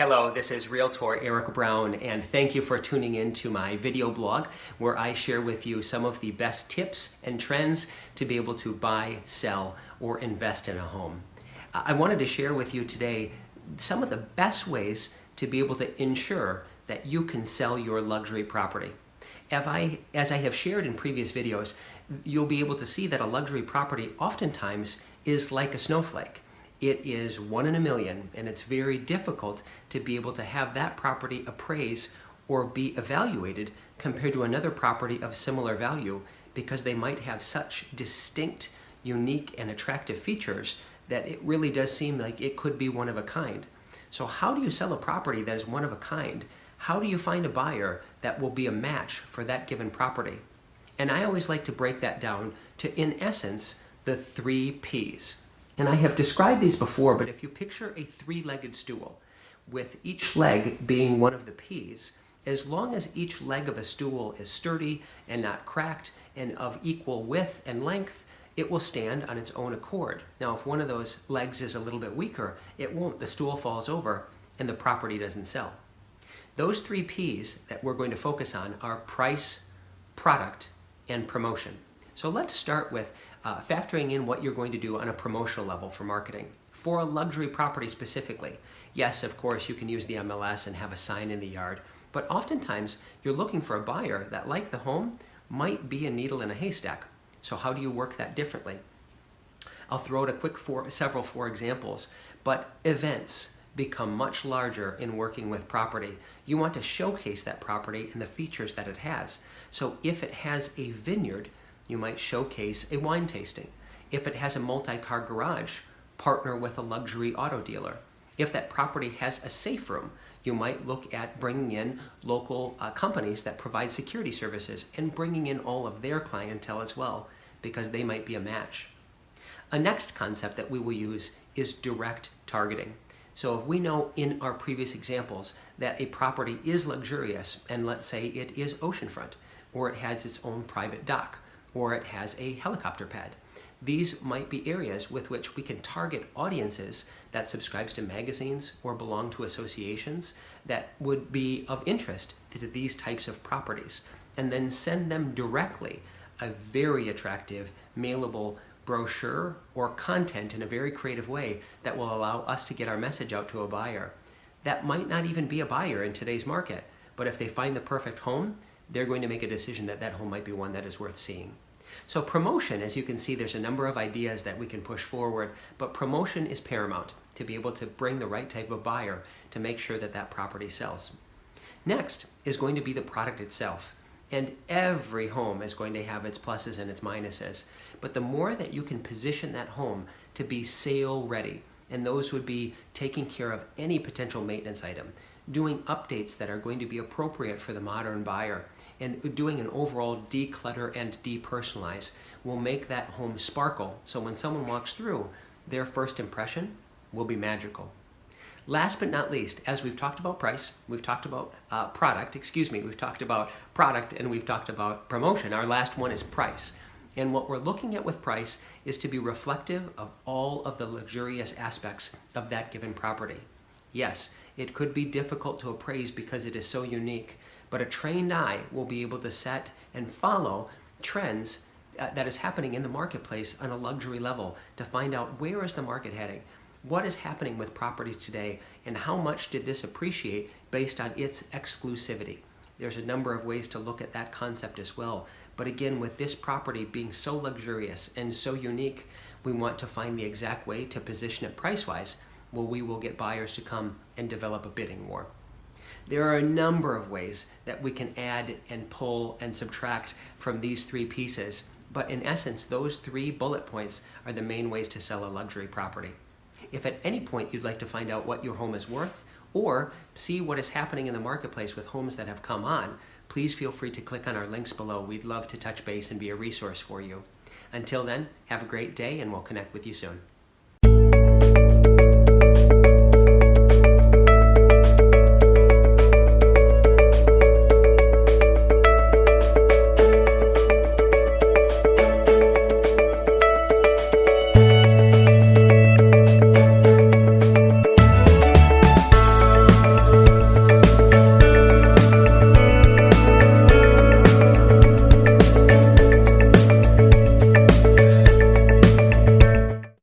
Hello, this is Realtor Erik Brown, and thank you for tuning in to my video blog where I share with you some of the best tips and trends to be able to buy, sell, or invest in a home. I wanted to share with you today some of the best ways to be able to ensure that you can sell your luxury property. As I have shared in previous videos, you'll be able to see that a luxury property oftentimes is like a snowflake. It is one in a million, and it's very difficult to be able to have that property appraise or be evaluated compared to another property of similar value because they might have such distinct, unique, and attractive features that it really does seem like it could be one of a kind. So how do you sell a property that is one of a kind? How do you find a buyer that will be a match for that given property? And I always like to break that down to, in essence, the 3 Ps. And I have described these before, but if you picture a 3-legged stool, with each leg being one of the Ps, as long as each leg of a stool is sturdy and not cracked and of equal width and length, it will stand on its own accord. Now, if one of those legs is a little bit weaker, it won't. The stool falls over and the property doesn't sell. Those 3 Ps that we're going to focus on are price, product, and promotion. So let's start with factoring in what you're going to do on a promotional level for marketing. For a luxury property specifically, yes, of course, you can use the MLS and have a sign in the yard, but oftentimes you're looking for a buyer that, like the home, might be a needle in a haystack. So how do you work that differently? I'll throw out a quick several examples, but events become much larger in working with property. You want to showcase that property and the features that it has. So if it has a vineyard, you might showcase a wine tasting. If it has a multi-car garage, partner with a luxury auto dealer. If that property has a safe room, you might look at bringing in local companies that provide security services and bringing in all of their clientele as well, because they might be a match. A next concept that we will use is direct targeting. So if we know in our previous examples that a property is luxurious, and let's say it is oceanfront, or it has its own private dock, or it has a helicopter pad. These might be areas with which we can target audiences that subscribes to magazines or belong to associations that would be of interest to these types of properties, and then send them directly a very attractive mailable brochure or content in a very creative way that will allow us to get our message out to a buyer. That might not even be a buyer in today's market, but if they find the perfect home, they're going to make a decision that that home might be one that is worth seeing. So promotion, as you can see, there's a number of ideas that we can push forward, but promotion is paramount to be able to bring the right type of buyer to make sure that that property sells. Next is going to be the product itself. And every home is going to have its pluses and its minuses. But the more that you can position that home to be sale ready, and those would be taking care of any potential maintenance item, doing updates that are going to be appropriate for the modern buyer, and doing an overall declutter and depersonalize will make that home sparkle. So when someone walks through, their first impression will be magical. Last but not least, as we've talked about price, we've talked about we've talked about product, and we've talked about promotion. Our last one is price. And what we're looking at with price is to be reflective of all of the luxurious aspects of that given property. Yes, it could be difficult to appraise because it is so unique, but a trained eye will be able to set and follow trends that is happening in the marketplace on a luxury level to find out where is the market heading, what is happening with properties today, and how much did this appreciate based on its exclusivity. There's a number of ways to look at that concept as well. But again, with this property being so luxurious and so unique, we want to find the exact way to position it price-wise where we will get buyers to come and develop a bidding war. There are a number of ways that we can add and pull and subtract from these 3 pieces, but in essence, those 3 bullet points are the main ways to sell a luxury property. If at any point you'd like to find out what your home is worth or see what is happening in the marketplace with homes that have come on, please feel free to click on our links below. We'd love to touch base and be a resource for you. Until then, have a great day, and we'll connect with you soon.